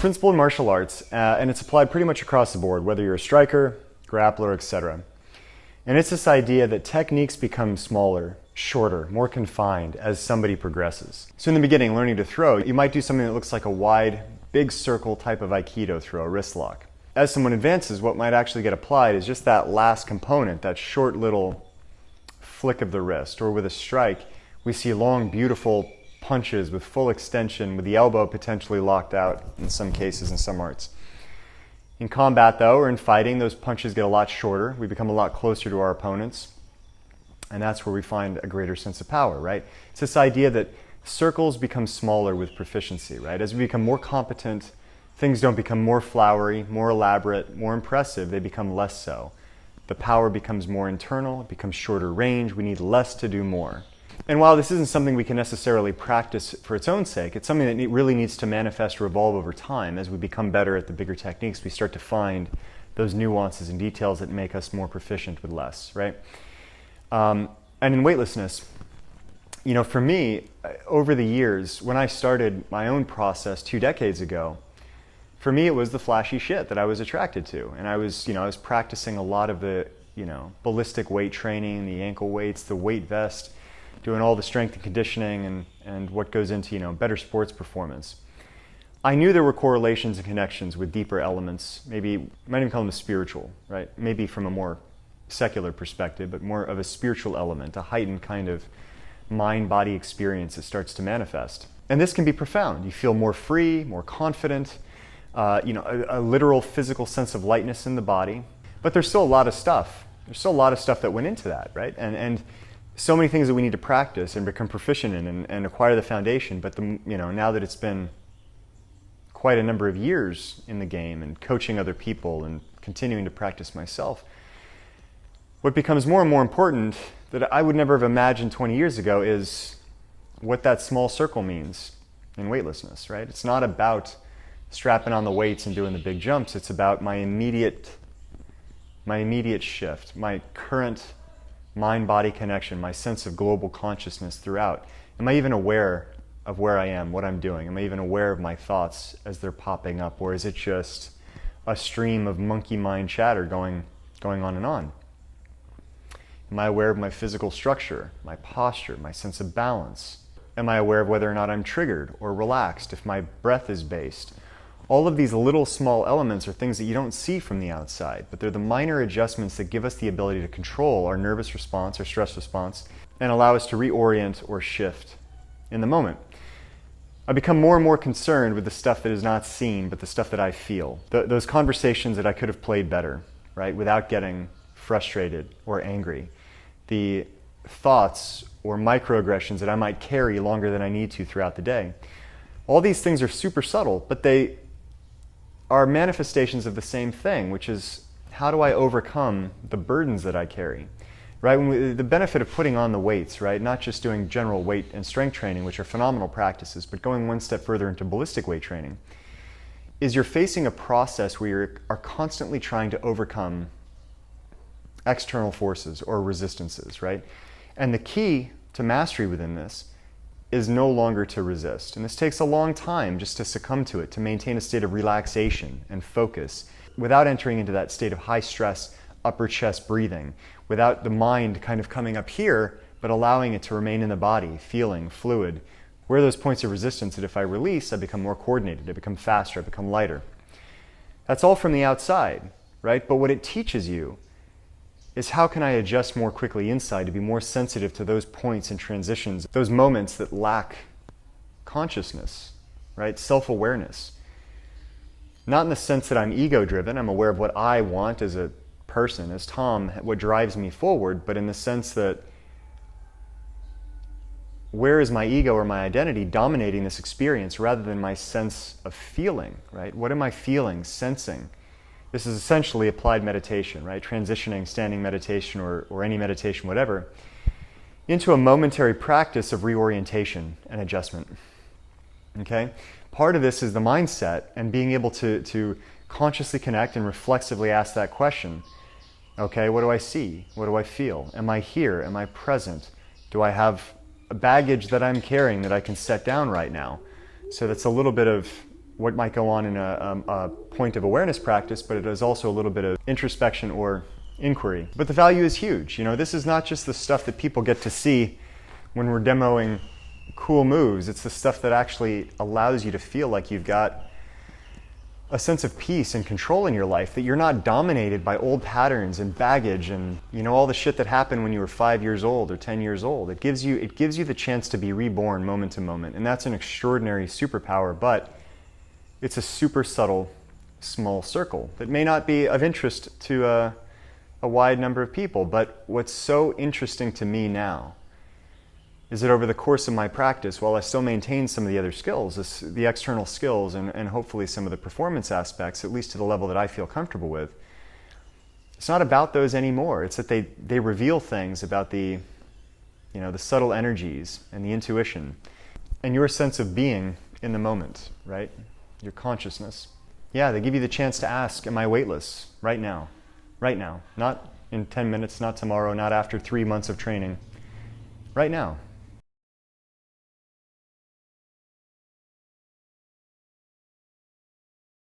principle in martial arts, and it's applied pretty much across the board, whether you're a striker, grappler, etc. And it's this idea that techniques become smaller, shorter, more confined as somebody progresses. So in the beginning, learning to throw, you might do something that looks like a wide, big circle type of Aikido throw, a wrist lock. As someone advances, what might actually get applied is just that last component, that short little flick of the wrist. Or with a strike, we see long, beautiful punches with full extension, with the elbow potentially locked out in some cases in some arts. In combat, though, or in fighting, those punches get a lot shorter. We become a lot closer to our opponents. And that's where we find a greater sense of power, right? It's this idea that circles become smaller with proficiency, right? As we become more competent, things don't become more flowery, more elaborate, more impressive. They become less so. The power becomes more internal. It becomes shorter range. We need less to do more. And while this isn't something we can necessarily practice for its own sake, it's something that really needs to manifest or evolve over time. As we become better at the bigger techniques, we start to find those nuances and details that make us more proficient with less, right? And in weightlessness, you know, for me, over the years, when I started my own process 2 decades ago, for me it was the flashy shit that I was attracted to. And I was practicing a lot of the, ballistic weight training, the ankle weights, the weight vest, doing all the strength and conditioning and what goes into, better sports performance. I knew there were correlations and connections with deeper elements, maybe, you might even call them spiritual, right? Maybe from a more secular perspective, but more of a spiritual element, a heightened kind of mind-body experience that starts to manifest. And this can be profound. You feel more free, more confident, a literal physical sense of lightness in the body. But there's still a lot of stuff. There's still a lot of stuff that went into that, right? And so many things that we need to practice and become proficient in and acquire the foundation. But now that it's been quite a number of years in the game and coaching other people and continuing to practice myself, what becomes more and more important that I would never have imagined 20 years ago is what that small circle means in weightlessness, right? It's not about strapping on the weights and doing the big jumps. It's about my immediate shift, my current mind-body connection, my sense of global consciousness throughout. Am I even aware of where I am, what I'm doing? Am I even aware of my thoughts as they're popping up? Or is it just a stream of monkey mind chatter going on and on? Am I aware of my physical structure, my posture, my sense of balance? Am I aware of whether or not I'm triggered or relaxed, if my breath is based? All of these little small elements are things that you don't see from the outside, but they're the minor adjustments that give us the ability to control our nervous response, our stress response, and allow us to reorient or shift in the moment. I become more and more concerned with the stuff that is not seen, but the stuff that I feel. Those conversations that I could have played better, right, without getting frustrated or angry. The thoughts or microaggressions that I might carry longer than I need to throughout the day. All these things are super subtle, but they are manifestations of the same thing, which is how do I overcome the burdens that I carry, right? The benefit of putting on the weights, right? Not just doing general weight and strength training, which are phenomenal practices, but going one step further into ballistic weight training, is you're facing a process where you are constantly trying to overcome external forces or resistances, right? And the key to mastery within this is no longer to resist. And this takes a long time just to succumb to it, to maintain a state of relaxation and focus without entering into that state of high stress, upper chest breathing, without the mind kind of coming up here, but allowing it to remain in the body, feeling fluid. Where are those points of resistance that if I release, I become more coordinated, I become faster, I become lighter. That's all from the outside, right? But what it teaches you is how can I adjust more quickly inside to be more sensitive to those points and transitions, those moments that lack consciousness, right? Self-awareness. Not in the sense that I'm ego-driven, I'm aware of what I want as a person, as Tom, what drives me forward, but in the sense that where is my ego or my identity dominating this experience rather than my sense of feeling, right? What am I feeling, sensing? This is essentially applied meditation, right? Transitioning standing meditation or any meditation, whatever, into a momentary practice of reorientation and adjustment. Okay? Part of this is the mindset and being able to consciously connect and reflexively ask that question. Okay, what do I see? What do I feel? Am I here? Am I present? Do I have a baggage that I'm carrying that I can set down right now? So that's a little bit of what might go on in a point of awareness practice, but it is also a little bit of introspection or inquiry. But the value is huge. You know, this is not just the stuff that people get to see when we're demoing cool moves. It's the stuff that actually allows you to feel like you've got a sense of peace and control in your life, that you're not dominated by old patterns and baggage and, you know, all the shit that happened when you were 5 years old or 10 years old. It gives you the chance to be reborn moment to moment, and that's an extraordinary superpower, but it's a super subtle, small circle that may not be of interest to a wide number of people. But what's so interesting to me now is that over the course of my practice, while I still maintain some of the other skills, the external skills and hopefully some of the performance aspects, at least to the level that I feel comfortable with, it's not about those anymore. It's that they reveal things about the subtle energies and the intuition and your sense of being in the moment, right? Your consciousness. Yeah, they give you the chance to ask, am I weightless right now? Right now. Not in 10 minutes, not tomorrow, not after 3 months of training. Right now.